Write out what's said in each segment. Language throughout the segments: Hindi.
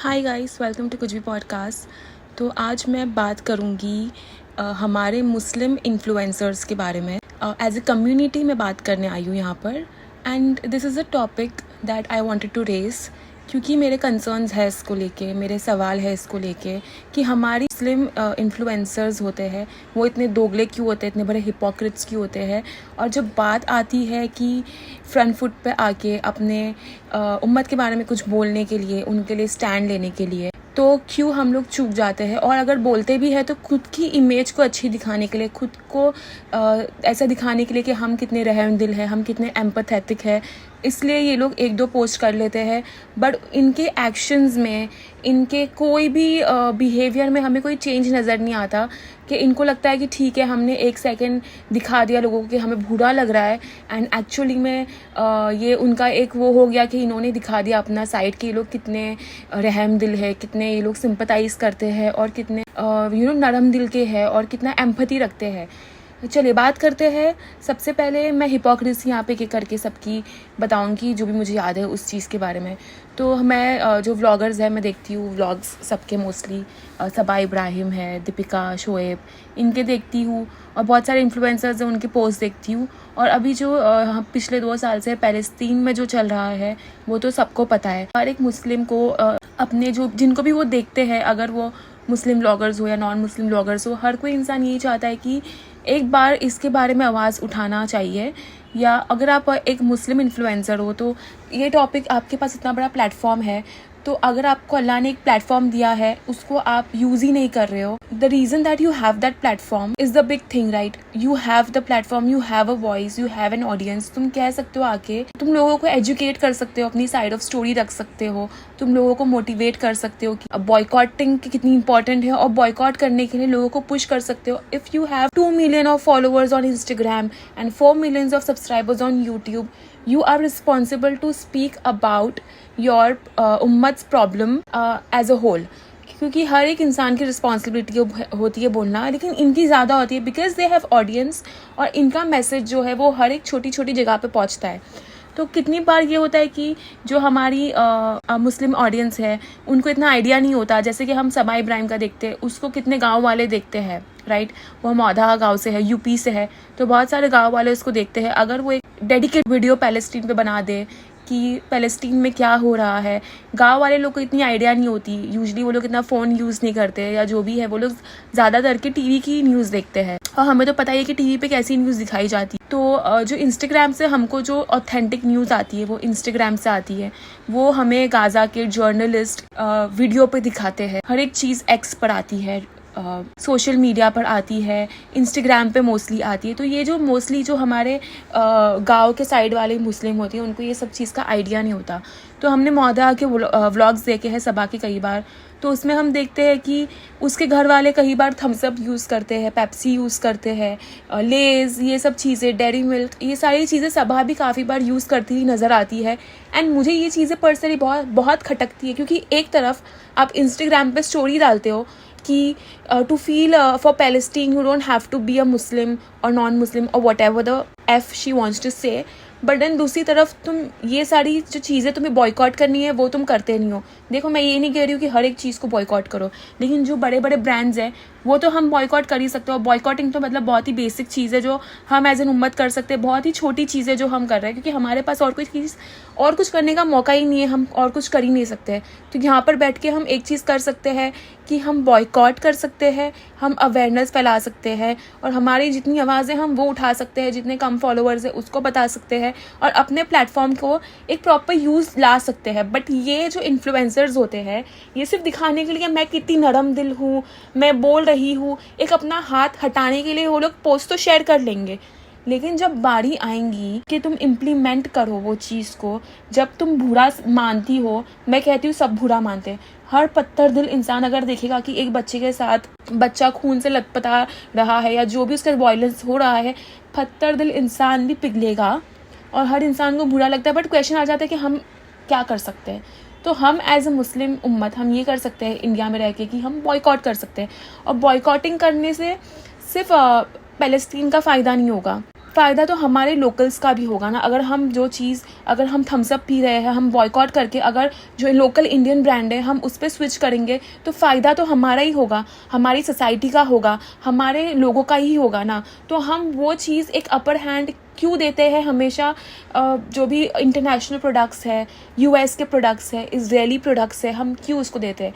हाय गाइस, वेलकम टू कुछ भी पॉडकास्ट। तो आज मैं बात करूँगी हमारे मुस्लिम इन्फ्लुएंसर्स के बारे में। एज ए कम्युनिटी मैं बात करने आई हूँ यहाँ पर, and this is a topic that I wanted to raise, क्योंकि मेरे कंसर्न्स है इसको लेके, मेरे सवाल है इसको लेके कि हमारी मुस्लिम इन्फ्लुएंसर्स होते हैं वो इतने दोगले क्यों होते हैं, इतने बड़े हिपोक्रेट्स क्यों होते हैं। और जब बात आती है कि फ्रंट फुट पे आके अपने उम्मत के बारे में कुछ बोलने के लिए, उनके लिए स्टैंड लेने के लिए, तो क्यों हम लोग चूक जाते हैं। और अगर बोलते भी हैं तो खुद की इमेज को अच्छी दिखाने के लिए, खुद को ऐसा दिखाने के लिए कि हम कितने रहम दिल हैं, हम कितने एम्पैथेटिक है, इसलिए ये लोग एक दो पोस्ट कर लेते हैं। बट इनके एक्शंस में, इनके कोई भी बिहेवियर में हमें कोई चेंज नज़र नहीं आता कि इनको लगता है कि ठीक है, हमने एक सेकंड दिखा दिया लोगों को कि हमें बुरा लग रहा है, एंड एक्चुअली में ये उनका एक वो हो गया कि इन्होंने दिखा दिया अपना साइड कि ये लोग कितने रहम दिल है, कितने ये लोग सिंपथाइज करते हैं और कितने नरम दिल के हैं और कितना एम्पैथी रखते हैं। चलिए बात करते हैं। सबसे पहले मैं हिपोक्रेसी यहाँ पे के करके सबकी बताऊंगी जो भी मुझे याद है उस चीज़ के बारे में। तो मैं जो व्लॉगर्स हैं मैं देखती हूँ व्लॉग्स सबके, मोस्टली सबा इब्राहिम है, दीपिका, शोएब, इनके देखती हूँ, और बहुत सारे इन्फ्लुएंसर्स हैं उनके पोस्ट देखती हूँ। और अभी जो पिछले 2 साल से पैलेस्तीन में जो चल रहा है वो तो सबको पता है। हर एक मुस्लिम को अपने जो जिनको भी वो देखते हैं, अगर वो मुस्लिम व्लॉगर्स हो या नॉन मुस्लिम व्लॉगर्स हो, हर कोई इंसान यही चाहता है कि एक बार इसके बारे में आवाज़ उठाना चाहिए। या अगर आप एक मुस्लिम इन्फ्लुएंसर हो तो ये टॉपिक, आपके पास इतना बड़ा प्लेटफॉर्म है, तो अगर आपको अल्लाह ने एक प्लेटफॉर्म दिया है उसको आप यूज़ ही नहीं कर रहे हो, the reason that you have that platform is the big thing, right. You have the platform, you have a voice, you have an audience. तुम कह सकते हो आके, तुम लोगों को एजुकेट कर सकते हो, अपनी साइड ऑफ स्टोरी रख सकते हो, तुम लोगों को मोटिवेट कर सकते हो कि बॉयकॉटिंग कितनी इंपॉर्टेंट है, और बॉयकॉट करने के लिए लोगों को पुश कर सकते हो। If you have 2 million of followers on Instagram and 4 million of subscribers on YouTube, you are responsible to speak about your उम्मत's problem as a whole, क्योंकि हर एक इंसान की रिस्पॉन्सिबिलिटी होती है बोलना, लेकिन इनकी ज़्यादा होती है बिकॉज दे हैव ऑडियंस, और इनका मैसेज जो है वो हर एक छोटी छोटी जगह पे पहुंचता है। तो कितनी बार ये होता है कि जो हमारी मुस्लिम ऑडियंस है उनको इतना आइडिया नहीं होता, जैसे कि हम सबा इब्राहिम का देखते हैं, उसको कितने गांव वाले देखते हैं, राइट। वो मौधा गांव से है, यूपी से है, तो बहुत सारे गांव वाले उसको देखते हैं। अगर वो एक डेडिकेट वीडियो पैलेस्टीन पे बना दे कि पैलेस्टीन में क्या हो रहा है, गांव वाले लोग को इतनी आइडिया नहीं होती। यूजुअली वो लोग इतना फ़ोन यूज़ नहीं करते, या जो भी है वो लोग ज़्यादातर के टीवी की न्यूज़ देखते हैं, और हमें तो पता ही है कि टीवी पे कैसी न्यूज़ दिखाई जाती है। तो जो इंस्टाग्राम से हमको जो ऑथेंटिक न्यूज़ आती है वो इंस्टाग्राम से आती है, वो हमें गाज़ा के जर्नलिस्ट वीडियो पे दिखाते हैं। हर एक चीज़ एक्स पर आती है, सोशल मीडिया पर आती है, इंस्टाग्राम पे मोस्टली आती है। तो ये जो मोस्टली जो हमारे गांव के साइड वाले मुस्लिम होते हैं उनको ये सब चीज़ का आइडिया नहीं होता। तो हमने मौदा के व्लॉग्स देखे हैं सबा के कई बार, तो उसमें हम देखते हैं कि उसके घर वाले कई बार थम्स अप यूज़ करते हैं, पेप्सी यूज़ करते हैं, लेज़, ये सब चीज़ें, डेयरी मिल्क, ये सारी चीज़ें सबा भी काफ़ी बार यूज़ करती हुई नज़र आती है। एंड मुझे ये चीज़ें पर्सनली बहुत बहुत खटकती है, क्योंकि एक तरफ आप इंस्टाग्राम पे स्टोरी डालते हो कि to feel for Palestine you don't have to be a Muslim or non-Muslim or whatever the F she wants to say, but then दूसरी तरफ तुम ये सारी जो चीज़ें तुम्हें बॉयकॉट करनी है वो तुम करते नहीं हो। देखो, मैं ये नहीं कह रही हूँ कि हर एक चीज़ को बॉयकॉट करो, लेकिन जो बड़े बड़े ब्रांड्स हैं वो तो हम बॉयकॉट कर ही सकते हो। बॉयकॉटिंग तो मतलब बहुत ही बेसिक चीज़ है जो हम एज एन उम्मत कर सकते हैं, बहुत ही छोटी चीज़ है जो हम कर रहे हैं, क्योंकि हमारे पास और कोई चीज़ और कुछ करने का मौका ही नहीं है, हम और कुछ कर ही नहीं सकते। तो यहाँ पर बैठ के हम एक चीज़ कर सकते हैं कि हम बॉयकॉट कर सकते हैं, हम अवेयरनेस फैला सकते हैं, और हमारी जितनी आवाज़ें हम वो उठा सकते हैं, जितने कम फॉलोअर्स है उसको बता सकते हैं, और अपने प्लेटफॉर्म को एक प्रॉपर यूज़ ला सकते हैं। बट ये जो इन्फ्लुएंसर्स होते हैं ये सिर्फ दिखाने के लिए मैं कितनी नरम दिल हूँ, मैं बोल रही हूँ, एक अपना हाथ हटाने के लिए वो लोग पोस्ट तो शेयर कर लेंगे, लेकिन जब बारी आएंगी कि तुम इम्प्लीमेंट करो वो चीज़ को, जब तुम बुरा मानती हो, मैं कहती हूँ सब बुरा मानते हैं। हर पत्थर दिल इंसान अगर देखेगा कि एक बच्चे के साथ बच्चा खून से लथपथा रहा है या जो भी उसका वायलेंस हो रहा है, पत्थर दिल इंसान भी पिघलेगा और हर इंसान को बुरा लगता है। बट क्वेश्चन आ जाता है कि हम क्या कर सकते हैं। तो हम एज ए मुस्लिम उम्मत हम ये कर सकते हैं इंडिया में रह के कि हम बॉयकॉट कर सकते हैं, और बॉयकॉटिंग करने से सिर्फ पैलेस्टीन का फ़ायदा नहीं होगा, फ़ायदा तो हमारे लोकल्स का भी होगा ना। अगर हम थम्स अप पी रहे हैं, हम बॉयकॉट करके अगर जो लोकल इंडियन ब्रांड है हम उस पर स्विच करेंगे तो फ़ायदा तो हमारा ही होगा, हमारी सोसाइटी का होगा, हमारे लोगों का ही होगा ना। तो हम वो चीज़ एक अपर हैंड क्यों देते हैं हमेशा? जो भी इंटरनेशनल प्रोडक्ट्स है, यूएस के प्रोडक्ट्स है, इजरायली प्रोडक्ट्स है, हम क्यों उसको देते हैं?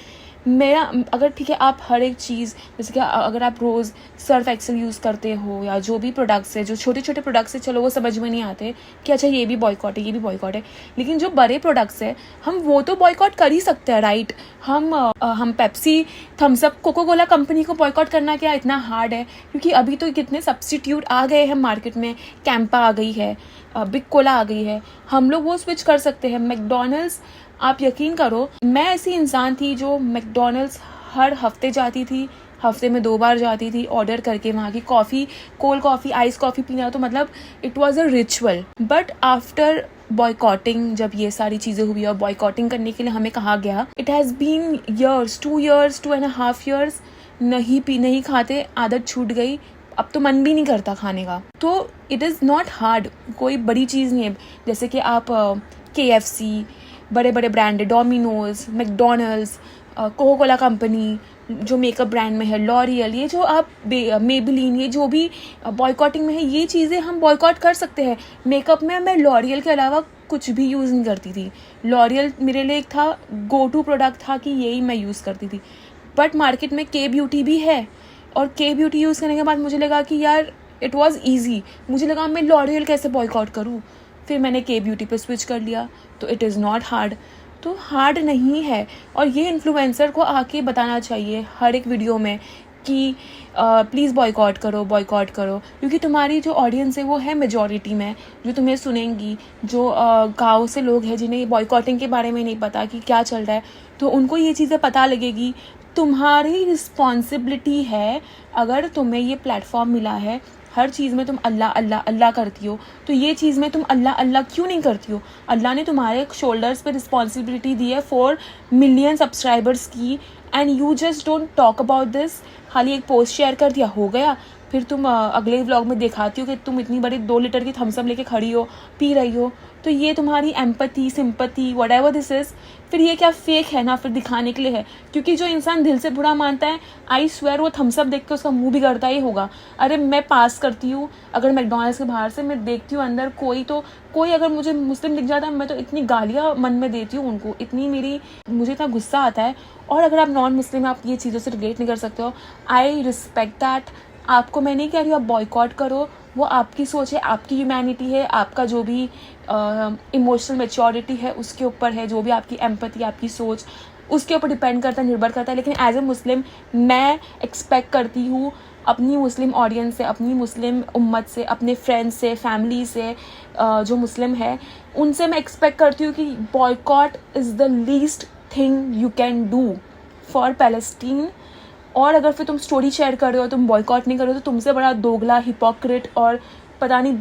मेरा अगर ठीक है, आप हर एक चीज़ जैसे कि अगर आप रोज़ सर्फ एक्सेल यूज़ करते हो या जो भी प्रोडक्ट्स है, जो छोटे छोटे प्रोडक्ट्स है, चलो वो समझ में नहीं आते कि अच्छा ये भी बॉयकॉट है, ये भी बॉयकॉट है। लेकिन जो बड़े प्रोडक्ट्स है हम वो तो बॉयकॉट कर ही सकते हैं, राइट? हम Pepsi, Thums Up, Coca Cola company को बॉयकॉट करना क्या इतना हार्ड है? क्योंकि अभी तो कितने सब्स्टिट्यूट आ गए हैं मार्केट में, कैंपा आ गई है, बिग कोला आ गई है, हम लोग वो स्विच कर सकते हैं। मैकडोनल्ड्स, आप यकीन करो, मैं ऐसी इंसान थी जो मैकडोनल्ड्स हर हफ्ते जाती थी, हफ्ते में 2 बार जाती थी ऑर्डर करके। वहाँ की coffee, cold coffee, ice coffee पीना तो मतलब it was a ritual. But after boycotting, जब ये सारी चीज़ें हुई और बॉयकॉटिंग करने के लिए हमें कहा गया, it has been years, 2 years, 2.5 years, नहीं खाते, आदत छूट गई, अब तो मन भी नहीं करता खाने का। तो इट इज़ नॉट हार्ड, कोई बड़ी चीज़ नहीं है। जैसे कि आप KFC, बड़े बड़े ब्रांड है, Domino's, McDonald's, Coca Cola company जो मेकअप ब्रांड में है, लॉरियल, ये जो आप मेबेलिन, ये जो भी बॉयकॉटिंग में है, ये चीज़ें हम बॉयकॉट कर सकते हैं। मेकअप में मैं लॉरियल के अलावा कुछ भी यूज़ नहीं करती थी। लॉरियल मेरे लिए एक था, गो टू प्रोडक्ट था कि यही मैं यूज़ करती थी। बट मार्केट में के ब्यूटी भी है, और के ब्यूटी यूज़ करने के बाद मुझे लगा कि यार इट वाज ईजी। मुझे लगा मैं लॉरियल कैसे बॉयकॉट करूँ, फिर मैंने के ब्यूटी पे स्विच कर लिया। तो इट इज़ नॉट हार्ड, तो हार्ड नहीं है। और ये इन्फ्लुएंसर को आके बताना चाहिए हर एक वीडियो में कि प्लीज़ बॉयकॉट करो, बॉयकॉट करो, क्योंकि तुम्हारी जो ऑडियंस है वो है मेजॉरिटी में, जो तुम्हें सुनेंगी, जो गाँव से लोग हैं जिन्हें बॉयकॉटिंग के बारे में नहीं पता कि क्या चल रहा है, तो उनको ये चीज़ें पता लगेगी। तुम्हारी रिस्पॉन्सिबिलिटी है, अगर तुम्हें ये प्लेटफॉर्म मिला है, हर चीज़ में तुम अल्लाह अल्लाह अल्लाह करती हो, तो ये चीज़ में तुम अल्लाह अल्लाह क्यों नहीं करती हो? अल्लाह ने तुम्हारे शोल्डर्स पे रिस्पॉन्सिबिलिटी दी है 4 मिलियन सब्सक्राइबर्स की, and you just don't talk about this. खाली एक पोस्ट शेयर कर दिया, हो गया, फिर तुम अगले व्लॉग में दिखाती हो कि तुम इतनी बड़ी 2 लीटर की थम्सअप लेके खड़ी हो, पी रही हो। तो ये तुम्हारी empathy, sympathy, whatever this is, फिर ये क्या फेक है ना, फिर दिखाने के लिए है। क्योंकि जो इंसान दिल से बुरा मानता है, आई स्वेयर वो थम्सअप देख के उसका मुंह बिगड़ता ही होगा। अरे मैं पास करती हूँ, अगर मैकडोनल्ड्स के बाहर से मैं देखती हूँ अंदर कोई अगर मुझे मुस्लिम दिख जाता है, मैं तो इतनी गालियाँ मन में देती हूँ उनको, मुझे इतना गुस्सा आता है। और अगर आप नॉन मुस्लिम, आप ये चीज़ों से रिलेट नहीं कर सकते हो, आई रिस्पेक्ट दैट। आपको मैं नहीं कह रही हूँ आप बॉयकॉट करो, वो आपकी सोच है, आपकी ह्यूमैनिटी है, आपका जो भी इमोशनल मैच्योरिटी है उसके ऊपर है, जो भी आपकी एम्पैथी, आपकी सोच, उसके ऊपर डिपेंड करता है, निर्भर करता है। लेकिन एज ए मुस्लिम मैं एक्सपेक्ट करती हूँ अपनी मुस्लिम ऑडियंस से, अपनी मुस्लिम उम्मत से, अपने फ्रेंड्स से, फैमिली से, जो मुस्लिम है उनसे मैं एक्सपेक्ट करती हूँ कि boycott is the least thing you can do for Palestine. और अगर फिर तुम स्टोरी शेयर कर रहे हो, तुम बॉयकॉट नहीं कर रहे हो, तो तुमसे बड़ा दोगला, हिपोक्रेट और पता नहीं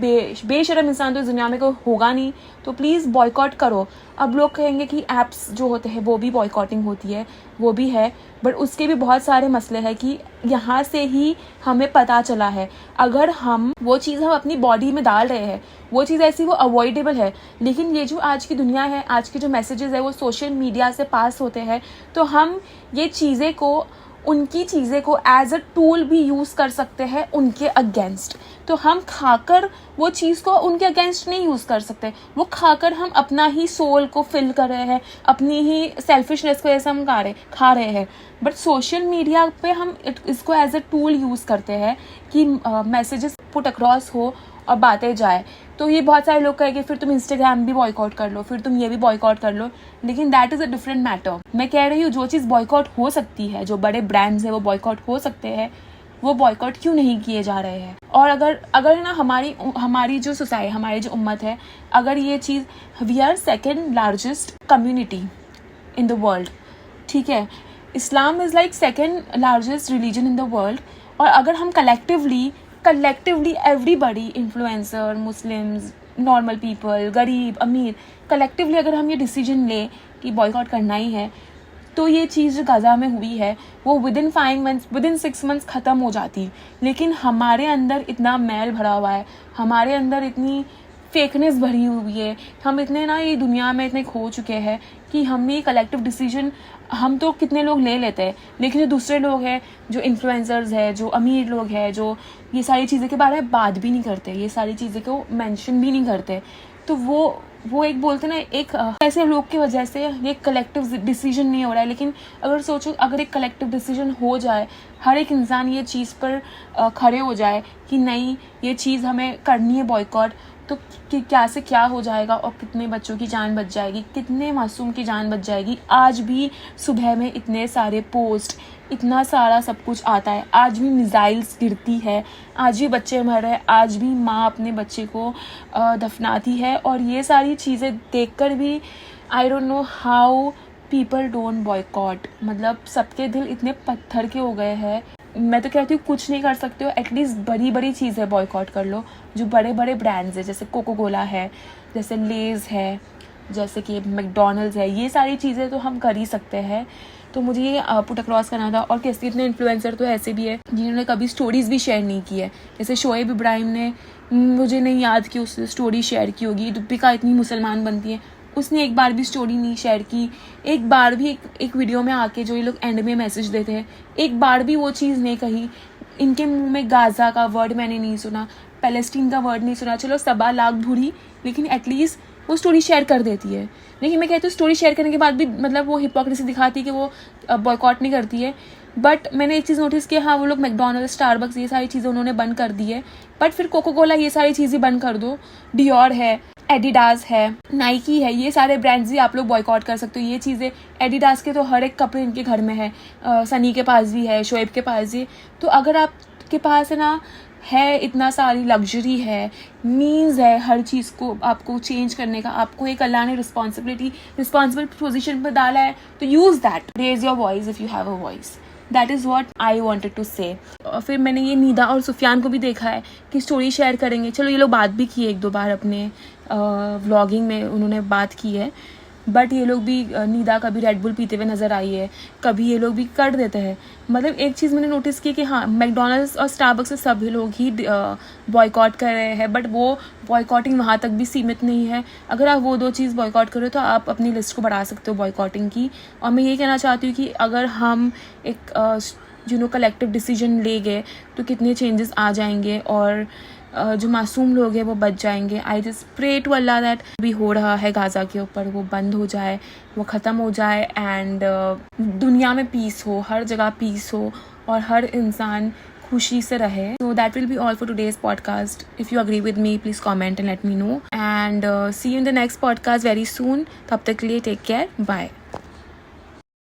बेशरम इंसान तो इस दुनिया में कोई होगा नहीं। तो प्लीज़ बॉयकॉट करो। अब लोग कहेंगे कि ऐप्स जो होते हैं वो भी बॉयकॉटिंग होती है, वो भी है, बट उसके भी बहुत सारे मसले हैं कि यहाँ से ही हमें पता चला है, अगर हम वो चीज़ हम अपनी बॉडी में डाल रहे हैं, वो चीज़ ऐसी वो अवॉइडेबल है। लेकिन ये जो आज की दुनिया है, आज के जो मैसेजेस है वो सोशल मीडिया से पास होते हैं, तो हम ये चीज़ें को, उनकी चीज़ें को एज अ टूल भी यूज़ कर सकते हैं उनके अगेंस्ट। तो हम खाकर वो चीज़ को उनके अगेंस्ट नहीं यूज़ कर सकते, वो खाकर हम अपना ही सोल को फिल कर रहे हैं, अपनी ही सेल्फिशनेस को ऐसे हम खा रहे हैं। बट सोशल मीडिया पे हम इसको एज अ टूल यूज़ करते हैं कि मैसेजेस पुट अक्रॉस हो और बातें जाए। तो ये बहुत सारे लोग कहेंगे फिर तुम इंस्टाग्राम भी बॉयकॉट कर लो, फिर तुम ये भी बॉयकॉट कर लो, लेकिन that is a different matter. मैं कह रही हूँ जो चीज़ बॉयकॉट हो सकती है, जो बड़े ब्रांड्स हैं वो बॉयकॉट हो सकते हैं, वो बॉयकॉट क्यों नहीं किए जा रहे हैं? और अगर ना हमारी जो सोसाइटी, हमारी जो उम्मत है, अगर ये चीज़, we are second largest community in the world, ठीक है, Islam is like second largest religion in the world. और अगर हम collectively everybody, influencer, Muslims, normal people, गरीब, अमीर, कलेक्टिवली अगर हम ये डिसीजन लें कि बॉयकॉट करना ही है, तो ये चीज़ जो गाज़ा में हुई है वो विदिन 5 मंथ्स, विदिन 6 मंथ्स ख़त्म हो जाती, लेकिन हमारे अंदर इतना मैल भरा हुआ है, हमारे अंदर इतनी फेकनेस भरी हुई है, हम इतने ना ये दुनिया में इतने खो चुके हैं कि हमने कलेक्टिव डिसीजन हम तो कितने लोग ले लेते हैं, लेकिन जो दूसरे लोग हैं, जो इन्फ्लुएंसर्स हैं, जो अमीर लोग हैं, जो ये सारी चीज़ें के बारे में बात भी नहीं करते, ये सारी चीज़ें को मेंशन भी नहीं करते, तो वो एक बोलते ना, एक ऐसे लोग की वजह से ये कलेक्टिव डिसीजन नहीं हो रहा है। लेकिन अगर सोचो, अगर एक कलेक्टिव डिसीजन हो जाए, हर एक इंसान ये चीज़ पर खड़े हो जाए कि नहीं ये चीज़ हमें करनी है बॉयकॉट, तो क्या से क्या हो जाएगा और कितने बच्चों की जान बच जाएगी, कितने मासूम की जान बच जाएगी। आज भी सुबह में इतने सारे पोस्ट, इतना सारा सब कुछ आता है, आज भी मिसाइल्स गिरती है, आज भी बच्चे मर रहे हैं, आज भी माँ अपने बच्चे को दफनाती है, और ये सारी चीज़ें देखकर भी I don't know how people don't boycott. मतलब सबके दिल इतने पत्थर के हो गए हैं। मैं तो कहती हूँ कुछ नहीं कर सकते हो, एटलीस्ट बड़ी बड़ी चीज़ें बॉयकॉट कर लो, जो बड़े बड़े ब्रांड्स हैं, जैसे कोको कोला है, जैसे लेज़ है, जैसे कि मैकडॉनल्ड्स है, ये सारी चीज़ें तो हम कर ही सकते हैं। तो मुझे ये पुट अक्रॉस करना था। और कैसे इतने इन्फ्लुएंसर तो ऐसे भी है जिन्होंने कभी स्टोरीज़ भी शेयर नहीं की है, जैसे शोएब इब्राहिम ने, मुझे नहीं याद कि उसने स्टोरी शेयर की होगी। दीपिका इतनी मुसलमान बनती है, उसने एक बार भी स्टोरी नहीं शेयर की, एक बार भी एक वीडियो में आके जो ये लोग एंड में मैसेज देते हैं, एक बार भी वो चीज़ नहीं कही। इनके मुंह में गाज़ा का वर्ड मैंने नहीं सुना, पैलेस्टीन का वर्ड नहीं सुना, चलो 1.25 लाख बुरी, लेकिन एटलीस्ट वो स्टोरी शेयर कर देती है। लेकिन मैं कहती हूँ स्टोरी शेयर करने के बाद भी मतलब वो हिपोक्रेसी दिखाती है कि वो बॉयकॉट नहीं करती है। बट मैंने एक चीज़ नोटिस किया, हाँ वो लोग मैकडॉनल्ड्स, स्टारबक्स, ये सारी चीज़ें उन्होंने बंद कर दी है, बट फिर कोको कोला ये सारी चीज़ें बंद कर दो, डियोर है, एडिडास है, नाइकी है, ये सारे ब्रांड्स भी आप लोग बॉयकॉट कर सकते हो। ये चीज़ें, एडिडास के तो हर एक कपड़े इनके घर में है, सनी के पास भी है, शोएब के पास भी। तो अगर आपके पास है ना, है इतना सारी लग्जरी है, मीन्स है हर चीज़ को आपको चेंज करने का, आपको एक अल्लाह ने रिस्पॉन्सिबल पोजीशन पर डाला है, तो use that, raise your voice if you have a voice. That is what I wanted to say. फिर मैंने ये निदा और सुफियान को भी देखा है कि स्टोरी शेयर करेंगे, चलो ये लोग बात भी की है, 1-2 बार अपने व्लॉगिंग में उन्होंने बात की है, बट ये लोग भी, निदा कभी रेड बुल पीते हुए नज़र आई है, कभी ये लोग भी कर देते हैं। मतलब एक चीज़ मैंने नोटिस की कि हाँ मैकडॉनल्ड्स और स्टारबक्स से सभी लोग ही बॉयकॉट कर रहे हैं, बट वो बॉयकॉटिंग वहाँ तक भी सीमित नहीं है। अगर आप वो 2 चीज़ बॉयकॉट करो तो आप अपनी लिस्ट को बढ़ा सकते हो बॉयकॉटिंग की। और मैं ये कहना चाहती हूँ कि अगर हम एक कलेक्टिव डिसीजन ले गए तो कितने चेंजेस आ जाएंगे, और जो मासूम लोग हैं वो बच जाएंगे। I just pray to Allah that भी हो रहा है गाज़ा के ऊपर वो बंद हो जाए, वो ख़त्म हो जाए, एंड दुनिया में पीस हो, हर जगह पीस हो, और हर इंसान खुशी से रहे। So that will be all for today's podcast. If you agree with me, please comment and let me know. And see you in the next podcast very soon. तब तक के लिए take care. Bye.